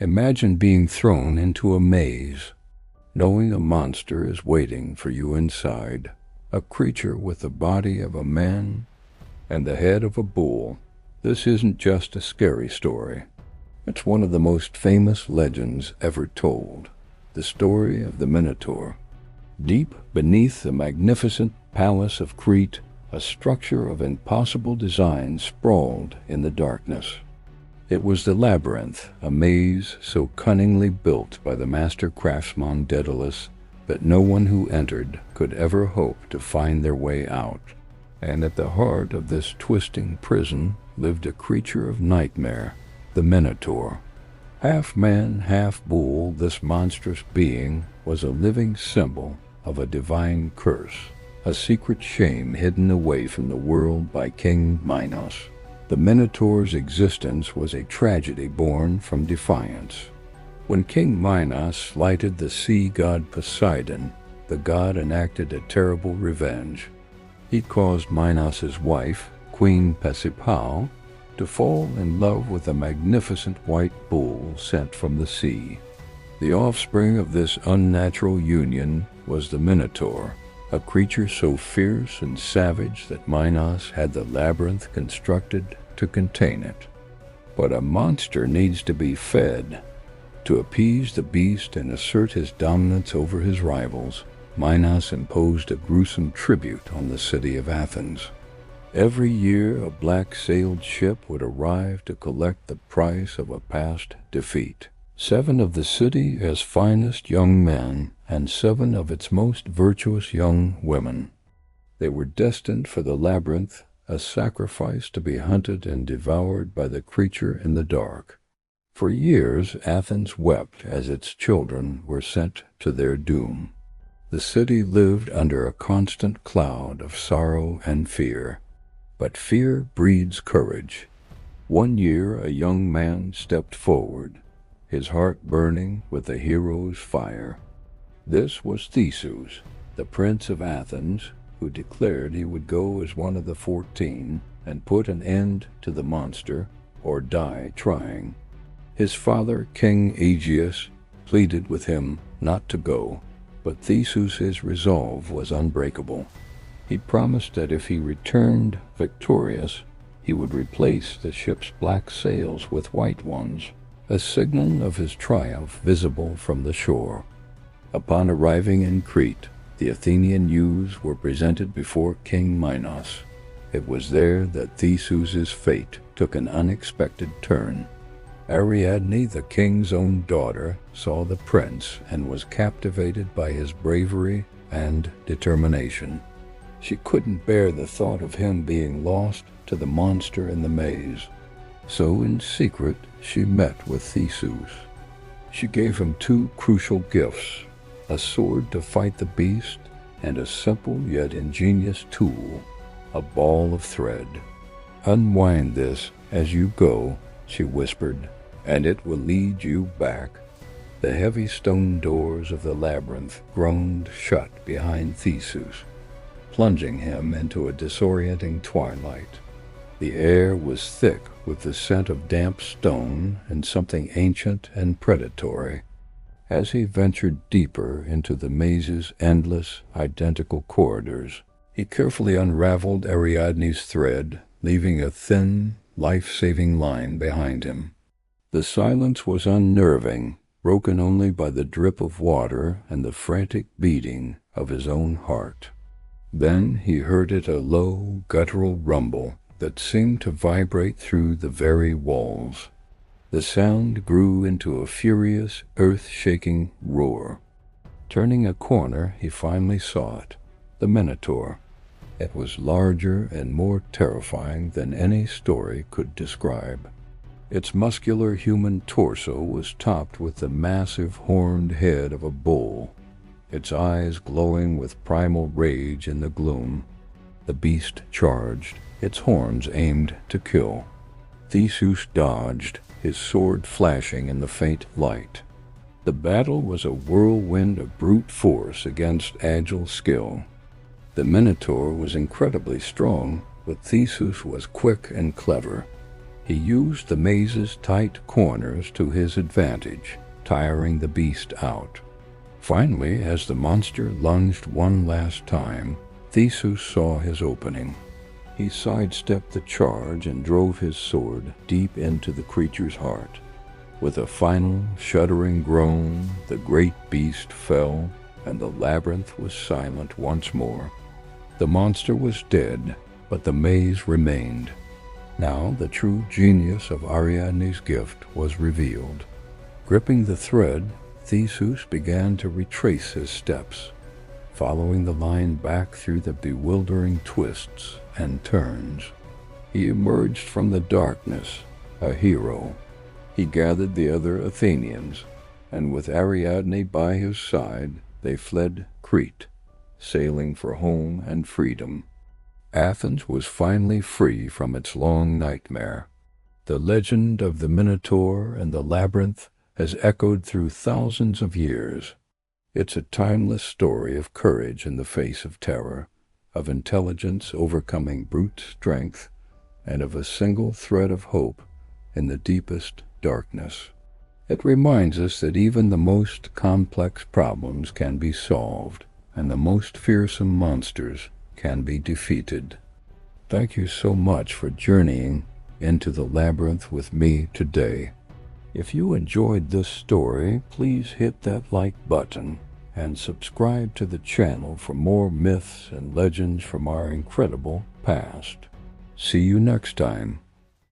Imagine being thrown into a maze, knowing a monster is waiting for you inside, a creature with the body of a man and the head of a bull. This isn't just a scary story. It's one of the most famous legends ever told, the story of the Minotaur. Deep beneath the magnificent palace of Crete, a structure of impossible design sprawled in the darkness. It was the Labyrinth, a maze so cunningly built by the master craftsman Daedalus that no one who entered could ever hope to find their way out. And at the heart of this twisting prison lived a creature of nightmare, the Minotaur. Half man, half bull, this monstrous being was a living symbol of a divine curse, a secret shame hidden away from the world by King Minos. The Minotaur's existence was a tragedy born from defiance. When King Minos slighted the sea god Poseidon, the god enacted a terrible revenge. He caused Minos's wife, Queen Pasiphae, to fall in love with a magnificent white bull sent from the sea. The offspring of this unnatural union was the Minotaur, a creature so fierce and savage that Minos had the labyrinth constructed to contain it. But a monster needs to be fed. To appease the beast and assert his dominance over his rivals, Minos imposed a gruesome tribute on the city of Athens. Every year a black-sailed ship would arrive to collect the price of a past defeat. 7 of the city's finest young men and 7 of its most virtuous young women. They were destined for the labyrinth, a sacrifice to be hunted and devoured by the creature in the dark. For years Athens wept as its children were sent to their doom. The city lived under a constant cloud of sorrow and fear. But fear breeds courage. One year a young man stepped forward, his heart burning with a hero's fire. This was Theseus, the prince of Athens, who declared he would go as one of the 14 and put an end to the monster or die trying. His father, King Aegeus, pleaded with him not to go, but Theseus's resolve was unbreakable. He promised that if he returned victorious, he would replace the ship's black sails with white ones, a signal of his triumph visible from the shore. Upon arriving in Crete, the Athenian youths were presented before King Minos. It was there that Theseus's fate took an unexpected turn. Ariadne, the king's own daughter, saw the prince and was captivated by his bravery and determination. She couldn't bear the thought of him being lost to the monster in the maze. So in secret she met with Theseus. She gave him 2 crucial gifts, a sword to fight the beast and a simple yet ingenious tool, a ball of thread. "Unwind this as you go," she whispered, "and it will lead you back." The heavy stone doors of the labyrinth groaned shut behind Theseus, plunging him into a disorienting twilight. The air was thick with the scent of damp stone and something ancient and predatory. As he ventured deeper into the maze's endless, identical corridors, he carefully unraveled Ariadne's thread, leaving a thin, life-saving line behind him. The silence was unnerving, broken only by the drip of water and the frantic beating of his own heart. Then he heard it, a low, guttural rumble that seemed to vibrate through the very walls. The sound grew into a furious, earth-shaking roar. Turning a corner, he finally saw it, the Minotaur. It was larger and more terrifying than any story could describe. Its muscular human torso was topped with the massive horned head of a bull, its eyes glowing with primal rage in the gloom. The beast charged, its horns aimed to kill. Theseus dodged, his sword flashing in the faint light. The battle was a whirlwind of brute force against agile skill. The Minotaur was incredibly strong, but Theseus was quick and clever. He used the maze's tight corners to his advantage, tiring the beast out. Finally, as the monster lunged one last time, Theseus saw his opening. He sidestepped the charge and drove his sword deep into the creature's heart. With a final, shuddering groan, the great beast fell, and the labyrinth was silent once more. The monster was dead, but the maze remained. Now the true genius of Ariadne's gift was revealed. Gripping the thread, Theseus began to retrace his steps, following the line back through the bewildering twists and turns. He emerged from the darkness, a hero. He gathered the other Athenians, and with Ariadne by his side, they fled Crete, sailing for home and freedom. Athens was finally free from its long nightmare. The legend of the Minotaur and the Labyrinth has echoed through thousands of years. It's a timeless story of courage in the face of terror, of intelligence overcoming brute strength, and of a single thread of hope in the deepest darkness. It reminds us that even the most complex problems can be solved, and the most fearsome monsters can be defeated. Thank you so much for journeying into the labyrinth with me today. If you enjoyed this story, please hit that like button and subscribe to the channel for more myths and legends from our incredible past. See you next time.